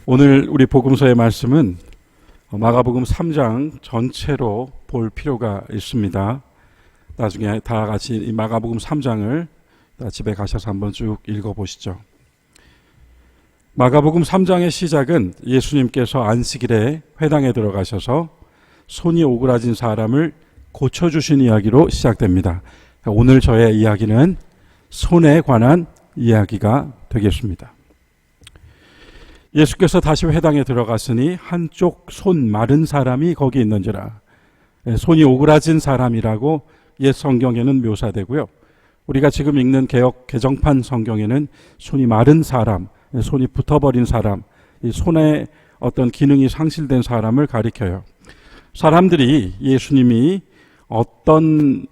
오늘 우리 복음서의 말씀은 마가복음 3장 전체로 볼 필요가 있습니다. 나중에 다 같이 이 마가복음 3장을 집에 가셔서 한번 쭉 읽어보시죠. 마가복음 3장의 시작은 예수님께서 안식일에 회당에 들어가셔서 손이 오그라진 사람을 고쳐주신 이야기로 시작됩니다. 오늘 저의 이야기는 손에 관한 이야기가 되겠습니다. 예수께서 다시 회당에 들어갔으니 한쪽 손 마른 사람이 거기 있는지라. 손이 오그라진 사람이라고 옛 성경에는 묘사되고요. 우리가 지금 읽는 개역 개정판 성경에는 손이 마른 사람, 손이 붙어버린 사람, 이 손에 어떤 기능이 상실된 사람을 가리켜요. 사람들이 예수님이 어떤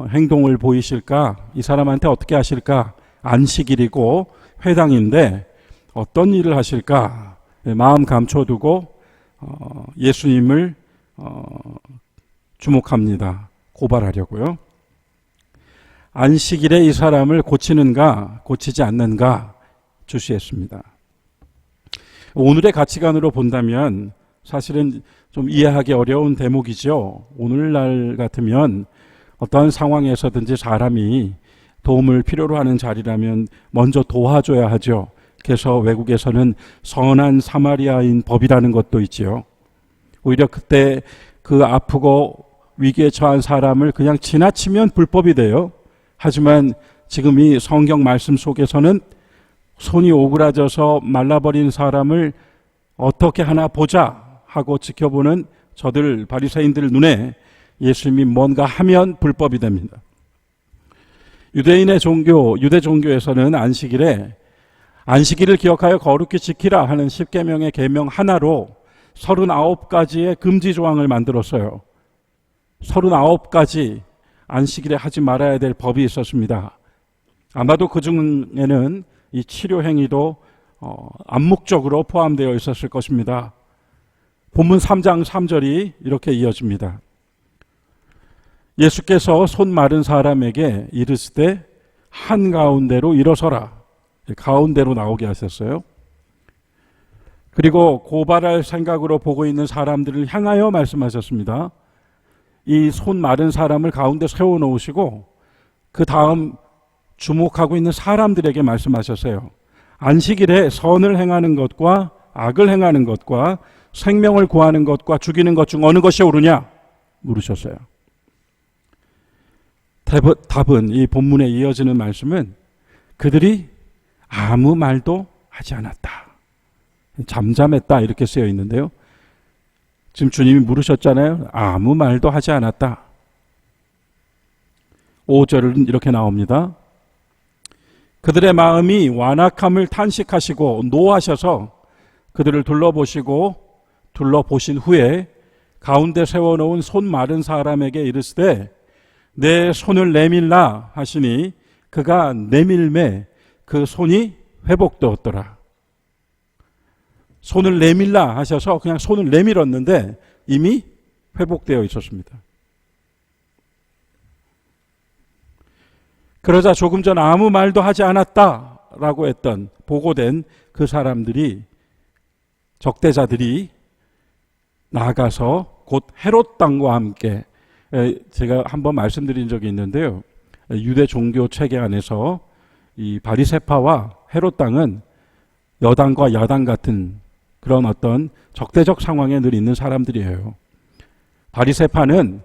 행동을 보이실까? 이 사람한테 어떻게 하실까? 안식일이고 회당인데 어떤 일을 하실까? 마음 감춰두고 예수님을 주목합니다. 고발하려고요. 안식일에 이 사람을 고치는가 고치지 않는가 주시했습니다. 오늘의 가치관으로 본다면 사실은 좀 이해하기 어려운 대목이죠. 오늘날 같으면 어떠한 상황에서든지 사람이 도움을 필요로 하는 자리라면 먼저 도와줘야 하죠. 그래서 외국에서는 선한 사마리아인 법이라는 것도 있지요. 오히려 그때 그 아프고 위기에 처한 사람을 그냥 지나치면 불법이 돼요. 하지만 지금 이 성경 말씀 속에서는 손이 오그라져서 말라버린 사람을 어떻게 하나 보자 하고 지켜보는 저들 바리새인들 눈에 예수님이 뭔가 하면 불법이 됩니다. 유대 종교에서는 안식일을 기억하여 거룩히 지키라 하는 10계명의 계명 하나로 39가지의 금지 조항을 만들었어요. 39가지 안식일에 하지 말아야 될 법이 있었습니다. 아마도 그 중에는 이 치료 행위도 암묵적으로 포함되어 있었을 것입니다. 본문 3장 3절이 이렇게 이어집니다. 예수께서 손 마른 사람에게 이르시되 한가운데로 일어서라. 가운데로 나오게 하셨어요. 그리고 고발할 생각으로 보고 있는 사람들을 향하여 말씀하셨습니다. 이 손 마른 사람을 가운데 세워놓으시고 그 다음 주목하고 있는 사람들에게 말씀하셨어요. 안식일에 선을 행하는 것과 악을 행하는 것과 생명을 구하는 것과 죽이는 것 중 어느 것이 옳으냐 물으셨어요. 답은 이 본문에 이어지는 말씀은 그들이 아무 말도 하지 않았다. 잠잠했다 이렇게 쓰여 있는데요. 지금 주님이 물으셨잖아요. 아무 말도 하지 않았다. 5절은 이렇게 나옵니다. 그들의 마음이 완악함을 탄식하시고 노하셔서 그들을 둘러보신 후에 가운데 세워놓은 손 마른 사람에게 이르시되 내 손을 내밀라 하시니 그가 내밀매 그 손이 회복되었더라. 손을 내밀라 하셔서 그냥 손을 내밀었는데 이미 회복되어 있었습니다. 그러자 조금 전 아무 말도 하지 않았다라고 했던 보고된 그 사람들이 적대자들이 나가서 곧 헤롯 당과 함께 제가 한번 말씀드린 적이 있는데요. 유대 종교 체계 안에서 이 바리새파와 헤롯 당은 여당과 야당 같은 그런 어떤 적대적 상황에 늘 있는 사람들이에요. 바리새파는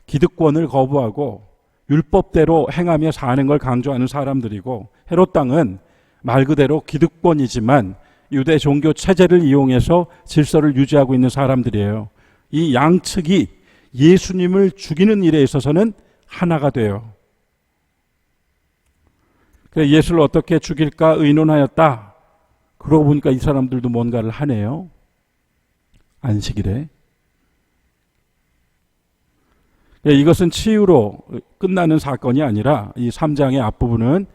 기득권을 거부하고 율법대로 행하며 사는 걸 강조하는 사람들이고 헤롯 당은 말 그대로 기득권이지만 유대 종교 체제를 이용해서 질서를 유지하고 있는 사람들이에요. 이 양측이 예수님을 죽이는 일에 있어서는 하나가 돼요. 예수를 어떻게 죽일까 의논하였다. 그러고 보니까 이 사람들도 뭔가를 하네요. 안식일에. 이것은 치유로 끝나는 사건이 아니라 이 3장의 앞부분은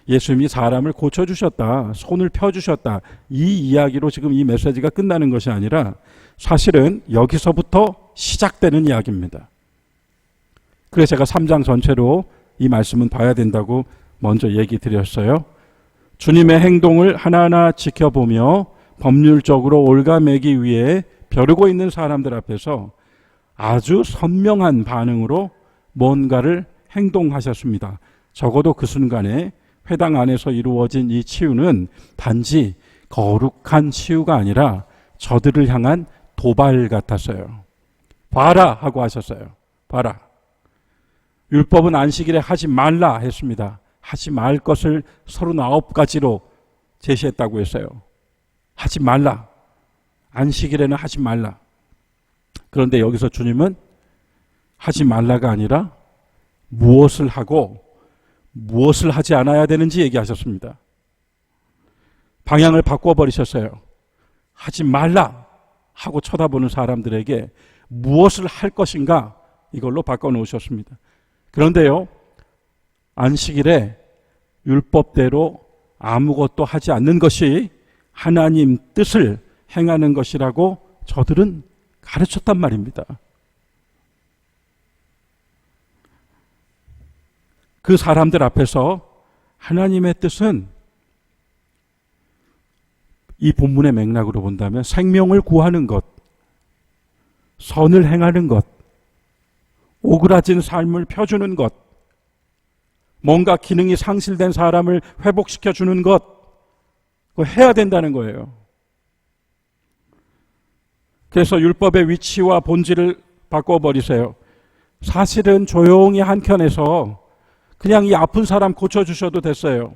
예수님이 사람을 고쳐주셨다. 손을 펴주셨다. 이 이야기로 지금 이 메시지가 끝나는 것이 아니라 사실은 여기서부터 시작되는 이야기입니다. 그래서 제가 3장 전체로 이 말씀은 봐야 된다고 먼저 얘기 드렸어요. 주님의 행동을 하나하나 지켜보며 법률적으로 올가매기 위해 벼르고 있는 사람들 앞에서 아주 선명한 반응으로 뭔가를 행동하셨습니다. 적어도 그 순간에 회당 안에서 이루어진 이 치유는 단지 거룩한 치유가 아니라 저들을 향한 도발 같았어요. 봐라 하고 하셨어요. 봐라. 율법은 안식일에 하지 말라 했습니다. 하지 말 것을 39가지로 제시했다고 했어요. 하지 말라. 안식일에는 하지 말라. 그런데 여기서 주님은 하지 말라가 아니라 무엇을 하고 무엇을 하지 않아야 되는지 얘기하셨습니다. 방향을 바꿔버리셨어요. 하지 말라 하고 쳐다보는 사람들에게 무엇을 할 것인가 이걸로 바꿔놓으셨습니다. 그런데요, 안식일에 율법대로 아무것도 하지 않는 것이 하나님 뜻을 행하는 것이라고 저들은 가르쳤단 말입니다. 그 사람들 앞에서 하나님의 뜻은 이 본문의 맥락으로 본다면 생명을 구하는 것, 선을 행하는 것, 오그라진 삶을 펴주는 것, 뭔가 기능이 상실된 사람을 회복시켜주는 것, 그거 해야 된다는 거예요. 그래서 율법의 위치와 본질을 바꿔버리세요. 사실은 조용히 한켠에서 그냥 이 아픈 사람 고쳐주셔도 됐어요.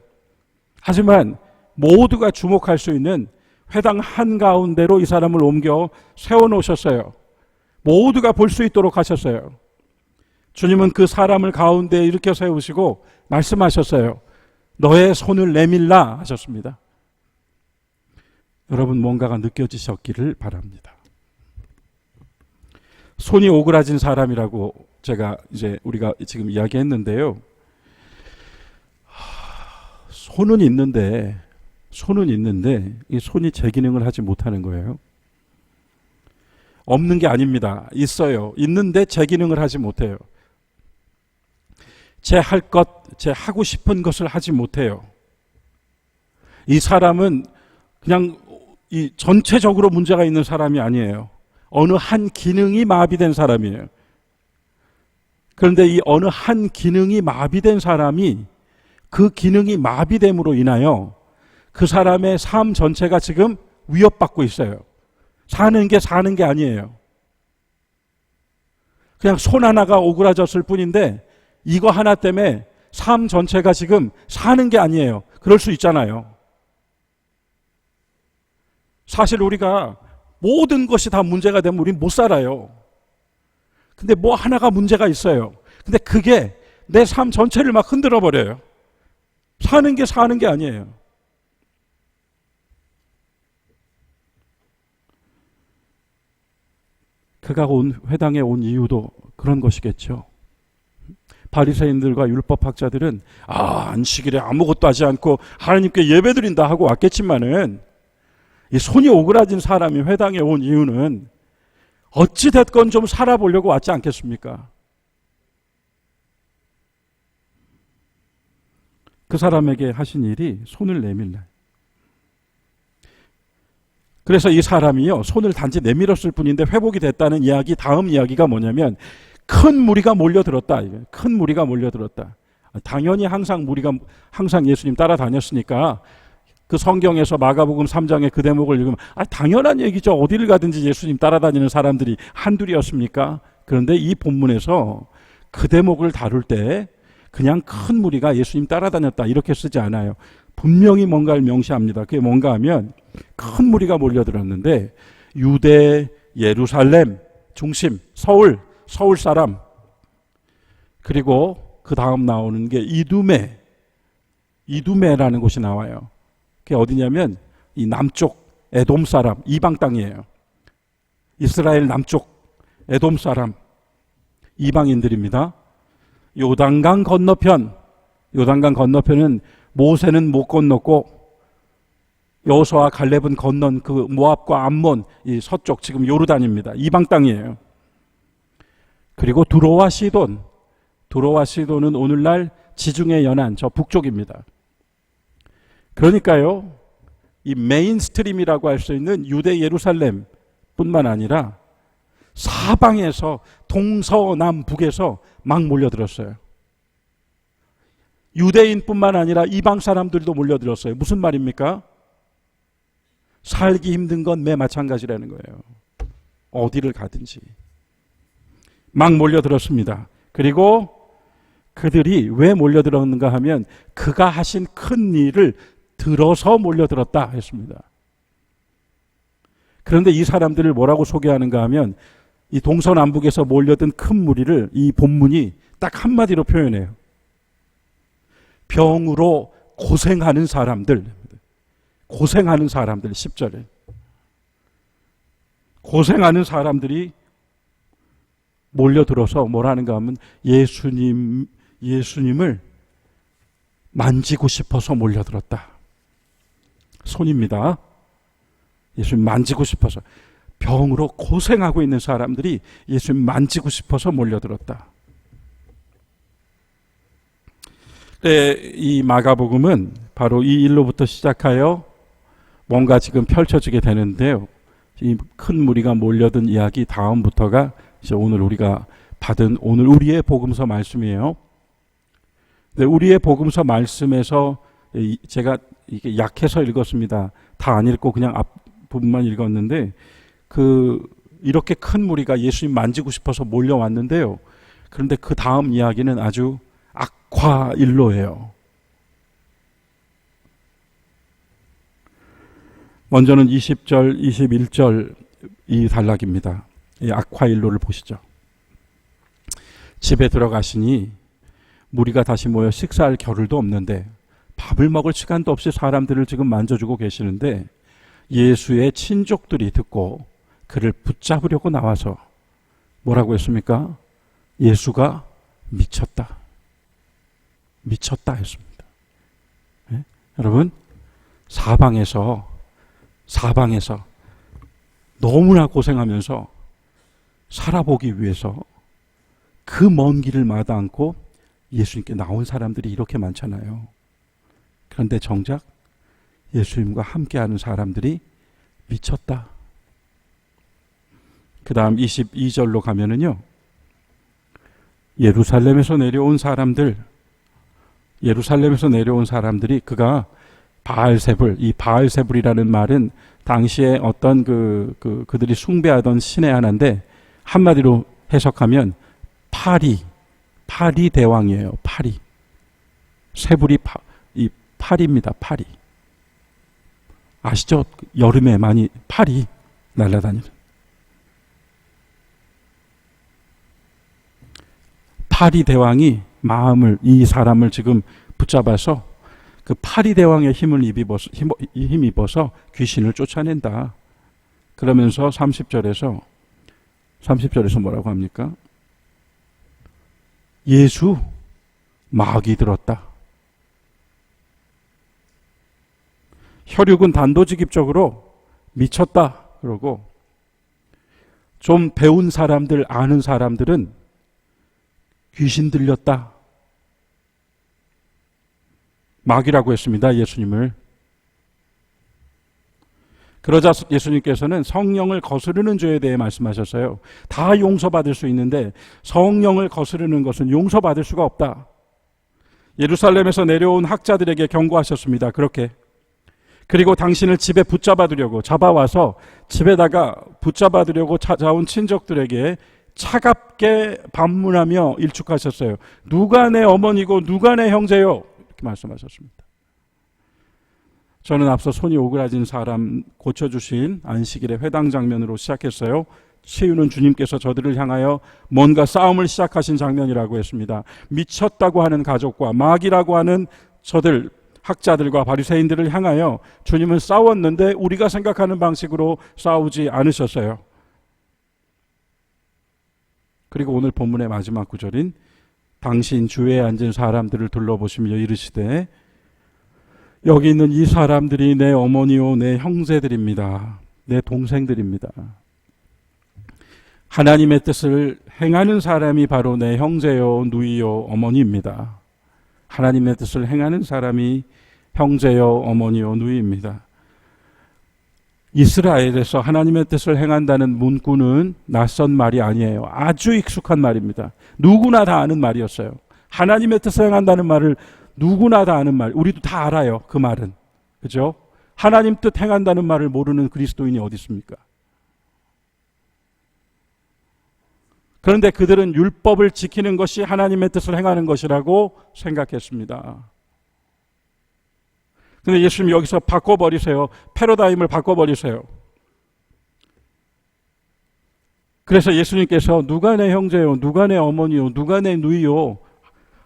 하지만 모두가 주목할 수 있는 회당 한가운데로 이 사람을 옮겨 세워놓으셨어요. 모두가 볼 수 있도록 하셨어요. 주님은 그 사람을 가운데 일으켜 세우시고 말씀하셨어요. 너의 손을 내밀라 하셨습니다. 여러분 뭔가가 느껴지셨기를 바랍니다. 손이 오그라진 사람이라고 우리가 지금 이야기했는데요. 손은 있는데 이 손이 제 기능을 하지 못하는 거예요. 없는 게 아닙니다. 있어요. 있는데 제 기능을 하지 못해요. 제 하고 싶은 것을 하지 못해요. 이 사람은 그냥 이 전체적으로 문제가 있는 사람이 아니에요. 어느 한 기능이 마비된 사람이에요. 그런데 이 어느 한 기능이 마비된 사람이 그 기능이 마비됨으로 인하여 그 사람의 삶 전체가 지금 위협받고 있어요. 사는 게 아니에요. 그냥 손 하나가 오그라졌을 뿐인데 이거 하나 때문에 삶 전체가 지금 사는 게 아니에요. 그럴 수 있잖아요. 사실 우리가 모든 것이 다 문제가 되면 우리는 못 살아요. 근데 뭐 하나가 문제가 있어요. 근데 그게 내 삶 전체를 막 흔들어 버려요. 사는 게 아니에요. 그가 회당에 온 이유도 그런 것이겠죠. 바리새인들과 율법학자들은 안식일에 아무것도 하지 않고 하나님께 예배드린다 하고 왔겠지만은 이 손이 오그라진 사람이 회당에 온 이유는 어찌 됐건 좀 살아보려고 왔지 않겠습니까? 그 사람에게 하신 일이 손을 내밀라. 그래서 이 사람이요, 손을 단지 내밀었을 뿐인데 회복이 됐다는 이야기, 다음 이야기가 뭐냐면 큰 무리가 몰려들었다. 큰 무리가 몰려들었다. 당연히 항상 예수님 따라다녔으니까 그 성경에서 마가복음 3장의 그 대목을 읽으면 당연한 얘기죠. 어디를 가든지 예수님 따라다니는 사람들이 한둘이었습니까? 그런데 이 본문에서 그 대목을 다룰 때 그냥 큰 무리가 예수님 따라다녔다 이렇게 쓰지 않아요. 분명히 뭔가를 명시합니다. 그게 뭔가 하면 큰 무리가 몰려들었는데 유대, 예루살렘 중심, 서울 사람, 그리고 그 다음 나오는 게 이두메라는 곳이 나와요. 그게 어디냐면 이 남쪽 에돔 사람, 이방 땅이에요. 이스라엘 남쪽 에돔 사람, 이방인들입니다. 요단강 건너편은 모세는 못 건넜고 여호수아와 갈렙은 건넌 그 모압과 암몬 이 서쪽 지금 요르단입니다. 이방 땅이에요. 그리고 두로와 시돈은 오늘날 지중해 연안 저 북쪽입니다. 그러니까요, 이 메인스트림이라고 할 수 있는 유대 예루살렘뿐만 아니라 사방에서 동서남북에서 막 몰려들었어요. 유대인뿐만 아니라 이방 사람들도 몰려들었어요. 무슨 말입니까? 살기 힘든 건 매 마찬가지라는 거예요. 어디를 가든지 막 몰려들었습니다. 그리고 그들이 왜 몰려들었는가 하면 그가 하신 큰 일을 들어서 몰려들었다 했습니다. 그런데 이 사람들을 뭐라고 소개하는가 하면 이 동서남북에서 몰려든 큰 무리를 이 본문이 딱 한마디로 표현해요. 병으로 고생하는 사람들. 고생하는 사람들 10절에. 고생하는 사람들이 몰려들어서 뭐라는가 하면 예수님을 만지고 싶어서 몰려들었다. 손입니다. 예수님 만지고 싶어서. 병으로 고생하고 있는 사람들이 예수님 만지고 싶어서 몰려들었다. 이 마가복음은 바로 이 일로부터 시작하여 뭔가 지금 펼쳐지게 되는데요. 이 큰 무리가 몰려든 이야기 다음부터가 이제 오늘 우리가 받은 오늘 우리의 복음서 말씀이에요. 근데 우리의 복음서 말씀에서 제가 이게 약해서 읽었습니다. 다 안 읽고 그냥 앞부분만 읽었는데 이렇게 큰 무리가 예수님 만지고 싶어서 몰려왔는데요. 그런데 그 다음 이야기는 아주 악화일로예요. 먼저는 20절, 21절 이 단락입니다. 이 악화일로를 보시죠. 집에 들어가시니 무리가 다시 모여 식사할 겨를도 없는데 밥을 먹을 시간도 없이 사람들을 지금 만져주고 계시는데 예수의 친족들이 듣고 그를 붙잡으려고 나와서 뭐라고 했습니까? 예수가 미쳤다. 미쳤다 했습니다. 네? 여러분, 사방에서 너무나 고생하면서 살아보기 위해서 그 먼 길을 마다 않고 예수님께 나온 사람들이 이렇게 많잖아요. 그런데 정작 예수님과 함께하는 사람들이 미쳤다. 그 다음 22절로 가면은요, 예루살렘에서 내려온 사람들이 그가 바알세불, 이 바알세불이라는 말은 당시에 어떤 그들이 숭배하던 신의 하나인데 한마디로 해석하면 파리 대왕이에요. 파리. 세불이 이 파리입니다. 파리. 아시죠? 여름에 많이 파리 날아다니는. 파리 대왕이 이 사람을 지금 붙잡아서 그 파리 대왕의 힘입어서 귀신을 쫓아낸다. 그러면서 30절에서 뭐라고 합니까? 예수 마귀 들었다. 혈육은 단도직입적으로 미쳤다. 그러고 좀 배운 사람들, 아는 사람들은 귀신 들렸다. 마귀라고 했습니다. 예수님을. 그러자 예수님께서는 성령을 거스르는 죄에 대해 말씀하셨어요. 다 용서받을 수 있는데 성령을 거스르는 것은 용서받을 수가 없다. 예루살렘에서 내려온 학자들에게 경고하셨습니다. 그렇게. 그리고 당신을 집에 잡아와서 집에다가 붙잡아두려고 찾아온 친족들에게 차갑게 반문하며 일축하셨어요. 누가 내 어머니고 누가 내 형제요? 이렇게 말씀하셨습니다. 저는 앞서 손이 오그라진 사람 고쳐주신 안식일의 회당 장면으로 시작했어요. 치유는 주님께서 저들을 향하여 뭔가 싸움을 시작하신 장면이라고 했습니다. 미쳤다고 하는 가족과 마귀라고 하는 저들, 학자들과 바리새인들을 향하여 주님은 싸웠는데 우리가 생각하는 방식으로 싸우지 않으셨어요. 그리고 오늘 본문의 마지막 구절인 당신 주위에 앉은 사람들을 둘러보시며 이르시되 여기 있는 이 사람들이 내 어머니요 내 형제들입니다. 내 동생들입니다. 하나님의 뜻을 행하는 사람이 바로 내 형제요 누이요 어머니입니다. 하나님의 뜻을 행하는 사람이 형제요 어머니요 누이입니다. 이스라엘에서 하나님의 뜻을 행한다는 문구는 낯선 말이 아니에요. 아주 익숙한 말입니다. 누구나 다 아는 말이었어요. 하나님의 뜻을 행한다는 말을 누구나 다 아는 말. 우리도 다 알아요. 그 말은. 그죠? 하나님 뜻 행한다는 말을 모르는 그리스도인이 어디 있습니까? 그런데 그들은 율법을 지키는 것이 하나님의 뜻을 행하는 것이라고 생각했습니다. 그런데 예수님 여기서 바꿔버리세요. 패러다임을 바꿔버리세요. 그래서 예수님께서 누가 내 형제요, 누가 내 어머니요, 누가 내 누이요,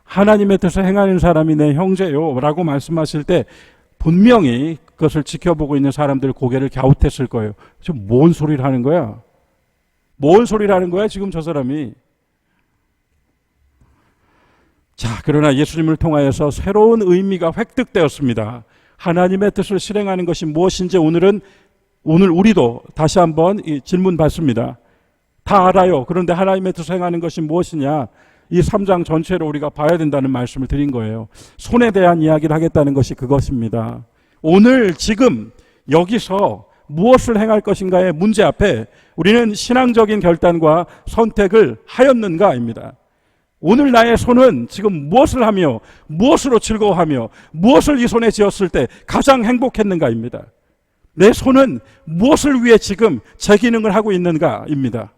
하나님의 뜻을 행하는 사람이 내 형제요 라고 말씀하실 때 분명히 그것을 지켜보고 있는 사람들 고개를 갸웃했을 거예요. 지금 뭔 소리를 하는 거야? 뭔 소리를 하는 거야 지금 저 사람이? 자, 그러나 예수님을 통하여서 새로운 의미가 획득되었습니다. 하나님의 뜻을 실행하는 것이 무엇인지 오늘 우리도 다시 한번 이 질문 받습니다. 다 알아요. 그런데 하나님의 뜻을 행하는 것이 무엇이냐? 이 3장 전체로 우리가 봐야 된다는 말씀을 드린 거예요. 손에 대한 이야기를 하겠다는 것이 그것입니다. 오늘 지금 여기서 무엇을 행할 것인가의 문제 앞에 우리는 신앙적인 결단과 선택을 하였는가입니다. 오늘 나의 손은 지금 무엇을 하며 무엇으로 즐거워하며 무엇을 이 손에 쥐었을 때 가장 행복했는가입니다. 내 손은 무엇을 위해 지금 제 기능을 하고 있는가입니다.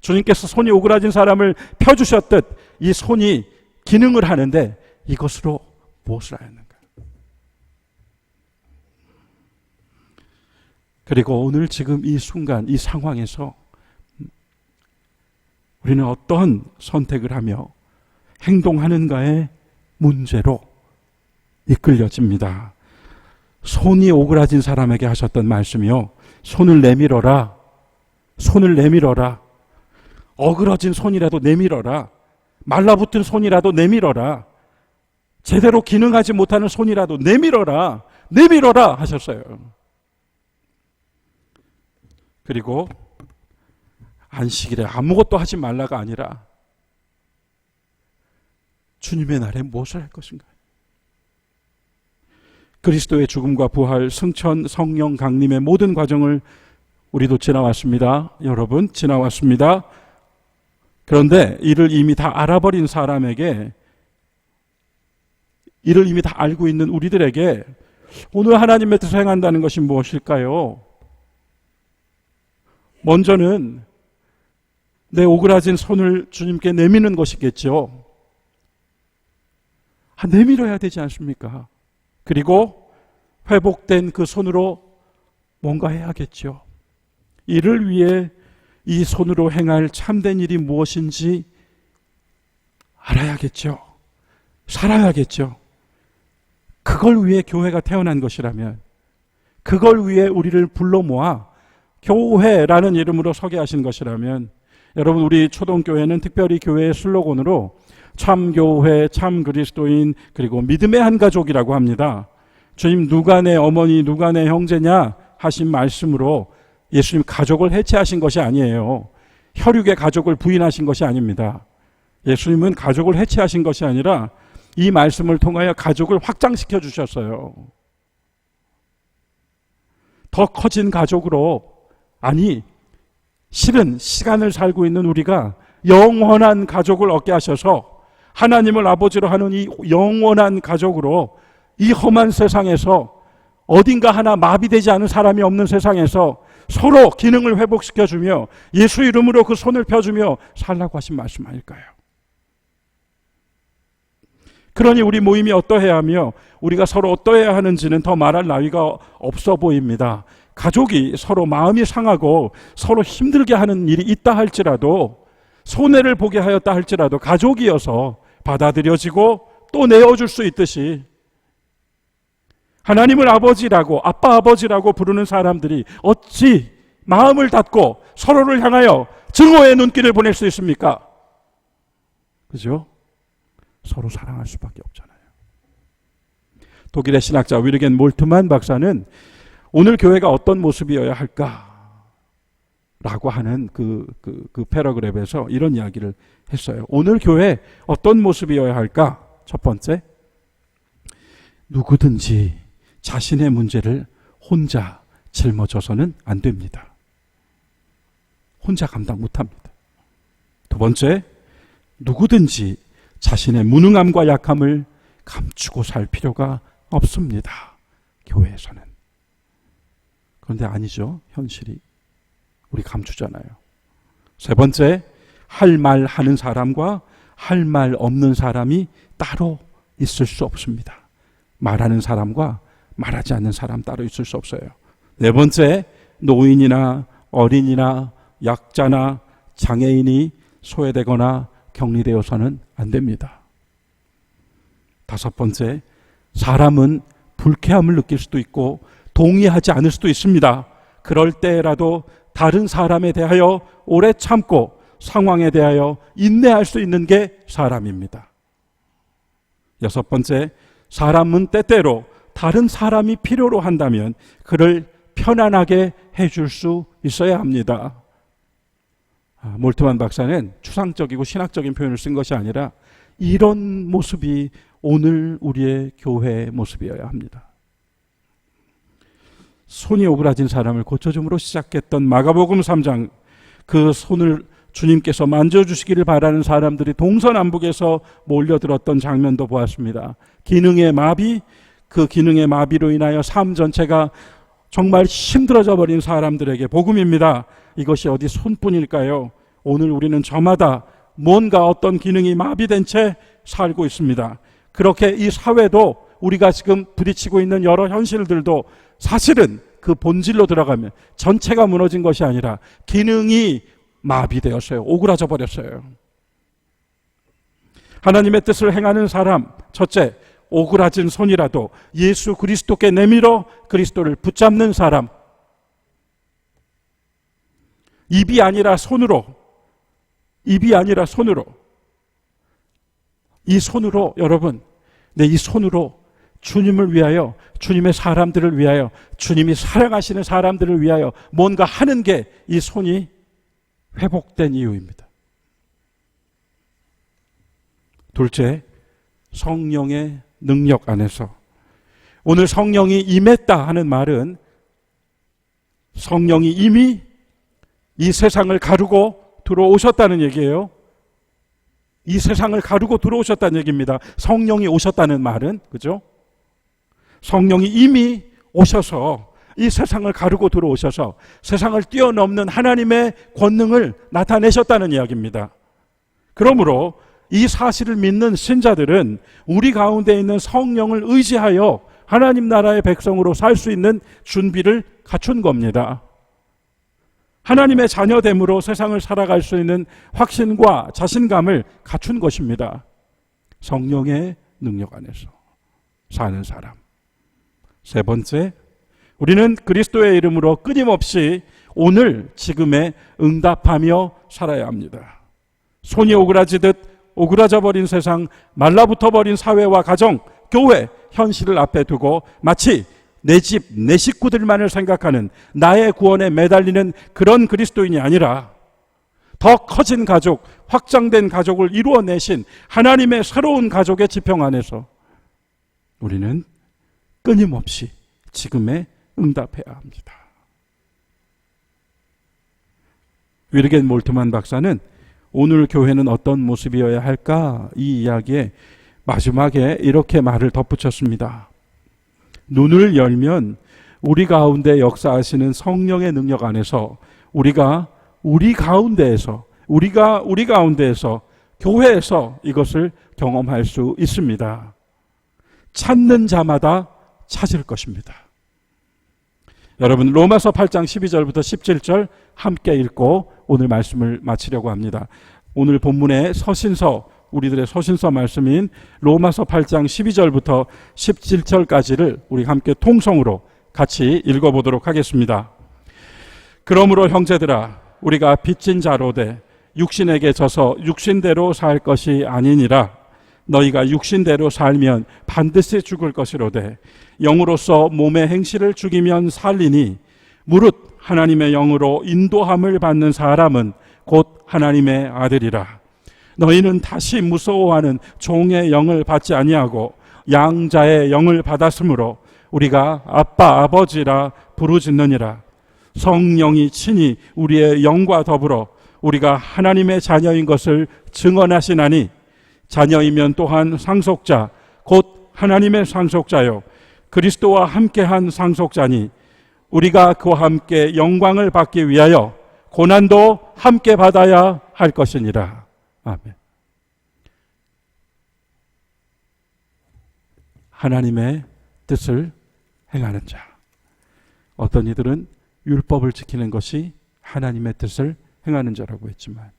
주님께서 손이 오그라진 사람을 펴주셨듯 이 손이 기능을 하는데 이것으로 무엇을 하였는가? 그리고 오늘 지금 이 순간 이 상황에서 우리는 어떤 선택을 하며 행동하는가의 문제로 이끌려집니다. 손이 오그라진 사람에게 하셨던 말씀이요. 손을 내밀어라. 손을 내밀어라. 어그러진 손이라도 내밀어라. 말라붙은 손이라도 내밀어라. 제대로 기능하지 못하는 손이라도 내밀어라. 내밀어라 하셨어요. 그리고 안식일에 아무것도 하지 말라가 아니라 주님의 날에 무엇을 할 것인가? 그리스도의 죽음과 부활, 승천, 성령 강림의 모든 과정을 우리도 지나왔습니다. 여러분 지나왔습니다. 그런데 이를 이미 다 알아버린 사람에게, 이를 이미 다 알고 있는 우리들에게 오늘 하나님의 뜻을 행한다는 것이 무엇일까요? 먼저는 내 오그라진 손을 주님께 내미는 것이겠죠. 내밀어야 되지 않습니까? 그리고 회복된 그 손으로 뭔가 해야겠죠. 이를 위해 이 손으로 행할 참된 일이 무엇인지 알아야겠죠. 살아야겠죠. 그걸 위해 교회가 태어난 것이라면, 그걸 위해 우리를 불러 모아 교회라는 이름으로 서게 하신 것이라면, 여러분 우리 초동교회는 특별히 교회의 슬로건으로 참교회, 참그리스도인, 그리고 믿음의 한 가족이라고 합니다. 주님 누가 내 어머니, 누가 내 형제냐 하신 말씀으로 예수님 가족을 해체하신 것이 아니에요. 혈육의 가족을 부인하신 것이 아닙니다. 예수님은 가족을 해체하신 것이 아니라 이 말씀을 통하여 가족을 확장시켜 주셨어요. 더 커진 가족으로, 아니 실은 시간을 살고 있는 우리가 영원한 가족을 얻게 하셔서 하나님을 아버지로 하는 이 영원한 가족으로 이 험한 세상에서, 어딘가 하나 마비되지 않은 사람이 없는 세상에서 서로 기능을 회복시켜주며 예수 이름으로 그 손을 펴주며 살라고 하신 말씀 아닐까요? 그러니 우리 모임이 어떠해야 하며 우리가 서로 어떠해야 하는지는 더 말할 나위가 없어 보입니다. 가족이 서로 마음이 상하고 서로 힘들게 하는 일이 있다 할지라도, 손해를 보게 하였다 할지라도 가족이어서 받아들여지고 또 내어줄 수 있듯이, 하나님을 아버지라고, 아빠 아버지라고 부르는 사람들이 어찌 마음을 닫고 서로를 향하여 증오의 눈길을 보낼 수 있습니까? 그죠? 서로 사랑할 수밖에 없잖아요. 독일의 신학자 위르겐 몰트만 박사는 오늘 교회가 어떤 모습이어야 할까? 라고 하는 그 패러그랩에서 이런 이야기를 했어요. 오늘 교회 어떤 모습이어야 할까? 첫 번째, 누구든지 자신의 문제를 혼자 짊어져서는 안 됩니다. 혼자 감당 못합니다. 두 번째, 누구든지 자신의 무능함과 약함을 감추고 살 필요가 없습니다. 교회에서는. 그런데 아니죠. 현실이. 우리 감추잖아요. 세 번째, 할 말 하는 사람과 할 말 없는 사람이 따로 있을 수 없습니다. 말하는 사람과 말하지 않는 사람 따로 있을 수 없어요. 네 번째, 노인이나 어린이나 약자나 장애인이 소외되거나 격리되어서는 안 됩니다. 다섯 번째, 사람은 불쾌함을 느낄 수도 있고 동의하지 않을 수도 있습니다. 그럴 때라도 다른 사람에 대하여 오래 참고 상황에 대하여 인내할 수 있는 게 사람입니다. 여섯 번째, 사람은 때때로 다른 사람이 필요로 한다면 그를 편안하게 해줄 수 있어야 합니다. 몰트만 박사는 추상적이고 신학적인 표현을 쓴 것이 아니라 이런 모습이 오늘 우리의 교회의 모습이어야 합니다. 손이 오그라진 사람을 고쳐줌으로 시작했던 마가복음 3장, 그 손을 주님께서 만져주시기를 바라는 사람들이 동서남북에서 몰려들었던 장면도 보았습니다. 기능의 마비, 그 기능의 마비로 인하여 삶 전체가 정말 힘들어져 버린 사람들에게 복음입니다. 이것이 어디 손뿐일까요? 오늘 우리는 저마다 뭔가 어떤 기능이 마비된 채 살고 있습니다. 그렇게 이 사회도 우리가 지금 부딪히고 있는 여러 현실들도 사실은 그 본질로 들어가면 전체가 무너진 것이 아니라 기능이 마비되었어요. 오그라져 버렸어요. 하나님의 뜻을 행하는 사람, 첫째, 오그라진 손이라도 예수 그리스도께 내밀어 그리스도를 붙잡는 사람, 입이 아니라 손으로, 이 손으로 여러분, 이 손으로 주님을 위하여, 주님의 사람들을 위하여, 주님이 사랑하시는 사람들을 위하여 뭔가 하는 게 이 손이 회복된 이유입니다. 둘째, 성령의 능력 안에서. 오늘 성령이 임했다 하는 말은 성령이 이미 이 세상을 가르고 들어오셨다는 얘기예요. 이 세상을 가르고 들어오셨다는 얘기입니다. 성령이 오셨다는 말은, 그죠? 성령이 이미 오셔서 이 세상을 가르고 들어오셔서 세상을 뛰어넘는 하나님의 권능을 나타내셨다는 이야기입니다. 그러므로 이 사실을 믿는 신자들은 우리 가운데 있는 성령을 의지하여 하나님 나라의 백성으로 살 수 있는 준비를 갖춘 겁니다. 하나님의 자녀됨으로 세상을 살아갈 수 있는 확신과 자신감을 갖춘 것입니다. 성령의 능력 안에서 사는 사람. 세 번째, 우리는 그리스도의 이름으로 끊임없이 오늘 지금에 응답하며 살아야 합니다. 손이 오그라지듯 오그라져 버린 세상, 말라붙어 버린 사회와 가정, 교회, 현실을 앞에 두고 마치 내 집, 내 식구들만을 생각하는 나의 구원에 매달리는 그런 그리스도인이 아니라 더 커진 가족, 확장된 가족을 이루어내신 하나님의 새로운 가족의 지평 안에서 우리는 끊임없이 지금에 응답해야 합니다. 위르겐 몰트만 박사는 오늘 교회는 어떤 모습이어야 할까? 이 이야기에 마지막에 이렇게 말을 덧붙였습니다. 눈을 열면 우리 가운데 역사하시는 성령의 능력 안에서 우리가 우리 가운데에서 교회에서 이것을 경험할 수 있습니다. 찾는 자마다 찾을 것입니다. 여러분, 로마서 8장 12절부터 17절 함께 읽고 오늘 말씀을 마치려고 합니다. 오늘 본문의 서신서, 우리들의 서신서 말씀인 로마서 8장 12절부터 17절까지를 우리 함께 통성으로 같이 읽어보도록 하겠습니다. 그러므로 형제들아, 우리가 빚진 자로 돼 육신에게 져서 육신대로 살 것이 아니니라. 너희가 육신대로 살면 반드시 죽을 것이로되 영으로서 몸의 행실을 죽이면 살리니 무릇 하나님의 영으로 인도함을 받는 사람은 곧 하나님의 아들이라. 너희는 다시 무서워하는 종의 영을 받지 아니하고 양자의 영을 받았으므로 우리가 아빠 아버지라 부르짖느니라. 성령이 친히 우리의 영과 더불어 우리가 하나님의 자녀인 것을 증언하시나니 자녀이면 또한 상속자 곧 하나님의 상속자요 그리스도와 함께한 상속자니 우리가 그와 함께 영광을 받기 위하여 고난도 함께 받아야 할 것이니라. 아멘. 하나님의 뜻을 행하는 자. 어떤 이들은 율법을 지키는 것이 하나님의 뜻을 행하는 자라고 했지만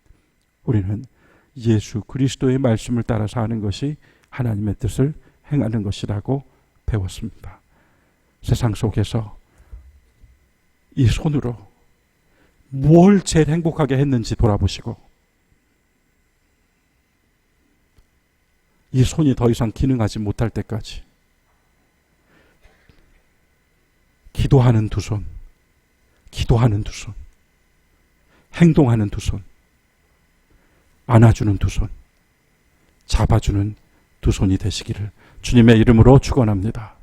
우리는 예수 그리스도의 말씀을 따라 사는 것이 하나님의 뜻을 행하는 것이라고 배웠습니다. 세상 속에서 이 손으로 뭘 제일 행복하게 했는지 돌아보시고 이 손이 더 이상 기능하지 못할 때까지 기도하는 두 손, 기도하는 두 손, 행동하는 두 손, 안아주는 두 손, 잡아주는 두 손이 되시기를 주님의 이름으로 축원합니다.